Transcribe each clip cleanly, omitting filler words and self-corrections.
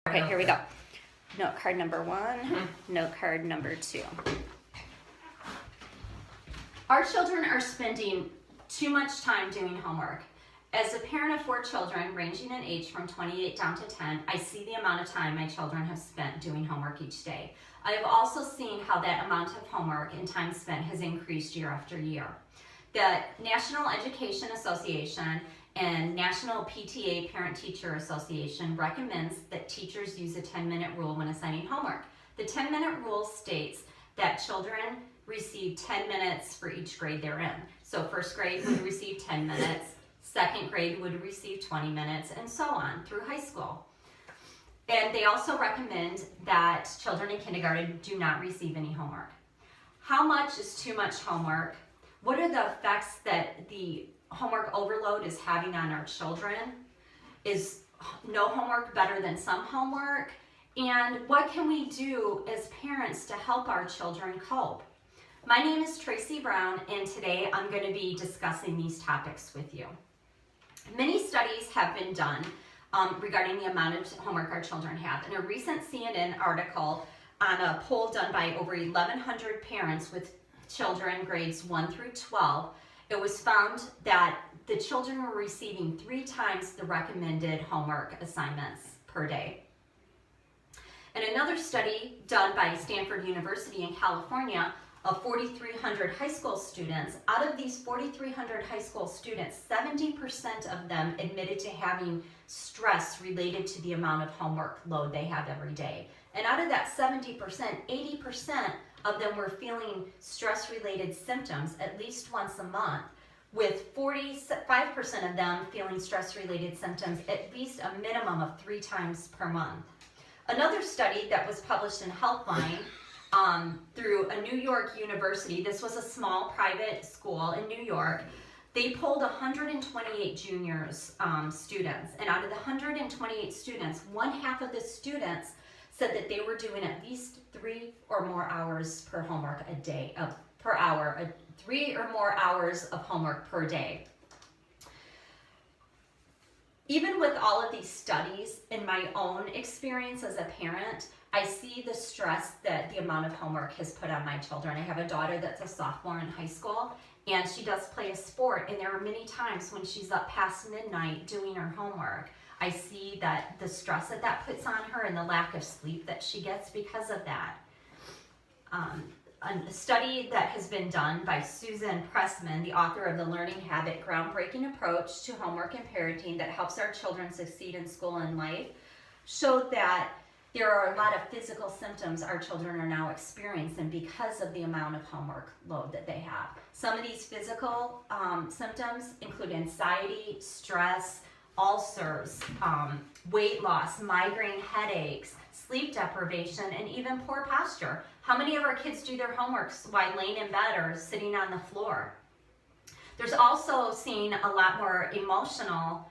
Okay, here we go. Note card number 1, note card number 2. Our children are spending too much time doing homework. As a parent of 4 children, ranging in age from 28 down to 10, I see the amount of time my children have spent doing homework each day. I have also seen how that amount of homework and time spent has increased year after year. The National Education Association and National PTA Parent-Teacher Association recommends that teachers use a 10-minute rule when assigning homework. The 10-minute rule states that children receive 10 minutes for each grade they're in. So first grade would receive 10 minutes, second grade would receive 20 minutes, and so on through high school. And they also recommend that children in kindergarten do not receive any homework. How much is too much homework? What are the effects that the homework overload is having on our children? Is no homework better than some homework? And what can we do as parents to help our children cope? My name is Tracy Brown, and today I'm going to be discussing these topics with you. Many studies have been done regarding the amount of homework our children have. In a recent CNN article on a poll done by over 1,100 parents with children grades 1 through 12, it was found that the children were receiving 3 times the recommended homework assignments per day. In another study done by Stanford University in California of 4,300 high school students, out of these 4,300 high school students, 70% of them admitted to having stress related to the amount of homework load they have every day. And out of that 70%, 80% of them were feeling stress-related symptoms at least once a month, with 45% of them feeling stress-related symptoms at least a minimum of 3 times per month. Another study that was published in Healthline through a New York university, this was a small private school in New York, they polled 128 juniors students, and out of the 128 students, 1/2 of the students said that they were doing at least 3 or more hours per homework a day, per hour, 3 or more hours of homework per day. Even with all of these studies, in my own experience as a parent, I see the stress that the amount of homework has put on my children. I have a daughter that's a sophomore in high school, and she does play a sport, and there are many times when she's up past midnight doing her homework. I see that the stress that puts on her and the lack of sleep that she gets because of that. A study that has been done by Susan Pressman, the author of The Learning Habit, Groundbreaking Approach to Homework and Parenting that helps our children succeed in school and life, showed that there are a lot of physical symptoms our children are now experiencing because of the amount of homework load that they have. Some of these physical symptoms include anxiety, stress, ulcers, weight loss, migraine headaches, sleep deprivation, and even poor posture. How many of our kids do their homeworks while laying in bed or sitting on the floor? There's also seen a lot more emotional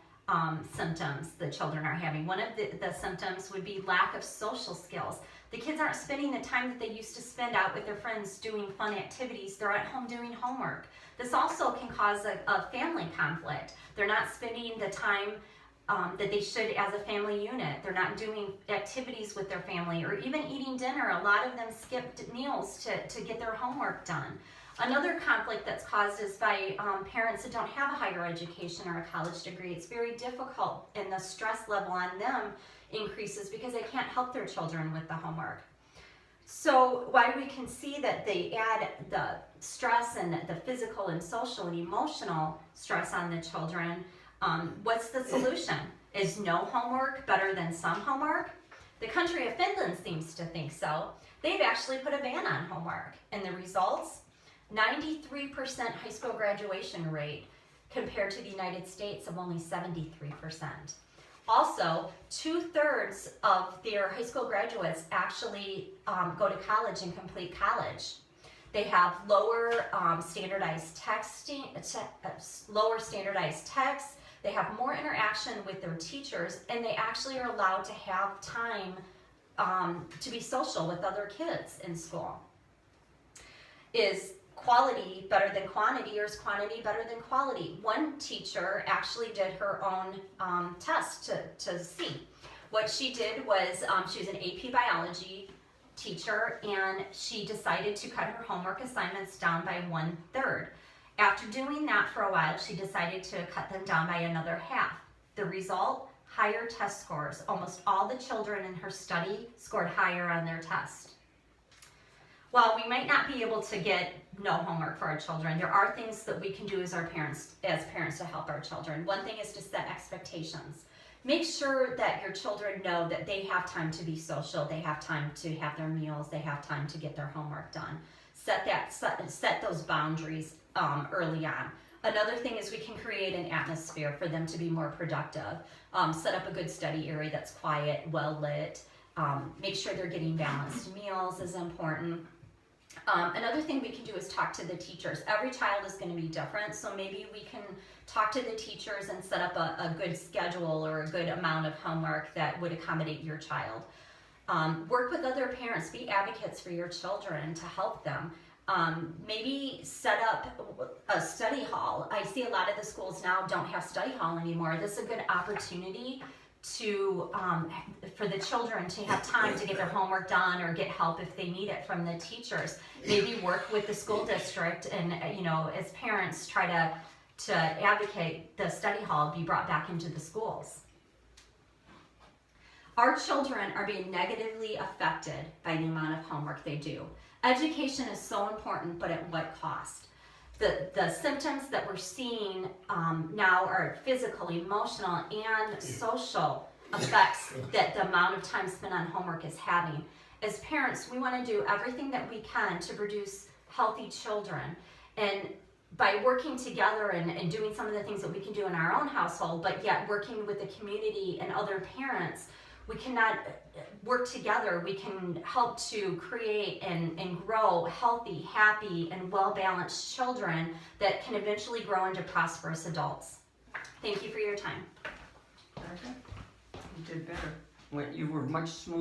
symptoms the children are having. One of the symptoms would be lack of social skills. The kids aren't spending the time that they used to spend out with their friends doing fun activities. They're at home doing homework. This also can cause a family conflict. They're not spending the time that they should as a family unit. They're not doing activities with their family or even eating dinner. A lot of them skipped meals to get their homework done. Another conflict that's caused is by parents that don't have a higher education or a college degree. It's very difficult, and the stress level on them increases because they can't help their children with the homework. So while we can see that they add the stress and the physical and social and emotional stress on the children, what's the solution? Is no homework better than some homework? The country of Finland seems to think so. They've actually put a ban on homework, and the results? 93% high school graduation rate compared to the United States of only 73%. Also, 2/3 of their high school graduates actually go to college and complete college. They have lower standardized text. They have more interaction with their teachers, and they actually are allowed to have time to be social with other kids in school. Is quality better than quantity, or is quantity better than quality? One teacher actually did her own test to see. What she did was, she was an AP biology teacher, and she decided to cut her homework assignments down by 1/3. After doing that for a while, she decided to cut them down by another half. The result? Higher test scores. Almost all the children in her study scored higher on their test. While we might not be able to get no homework for our children, there are things that we can do as parents to help our children. One thing is to set expectations. Make sure that your children know that they have time to be social, they have time to have their meals, they have time to get their homework done. Set those boundaries early on. Another thing is we can create an atmosphere for them to be more productive. Set up a good study area that's quiet, well lit. Make sure they're getting balanced meals is important. Another thing we can do is talk to the teachers. Every child is going to be different, so maybe we can talk to the teachers and set up a good schedule or a good amount of homework that would accommodate your child. Work with other parents, be advocates for your children to help them. Maybe set up a study hall. I see a lot of the schools now don't have study hall anymore. This is a good opportunity to for the children to have time to get their homework done or get help if they need it from the teachers. Maybe work with the school district and, as parents, try to advocate the study hall be brought back into the schools. Our children are being negatively affected by the amount of homework they do. Education is so important, but at what cost? The symptoms that we're seeing now are physical, emotional, and social effects that the amount of time spent on homework is having. As parents, we want to do everything that we can to produce healthy children. And by working together and doing some of the things that we can do in our own household, but yet working with the community and other parents, we cannot work together. We can help to create and grow healthy, happy, and well-balanced children that can eventually grow into prosperous adults. Thank you for your time. You did better. You were much smoother.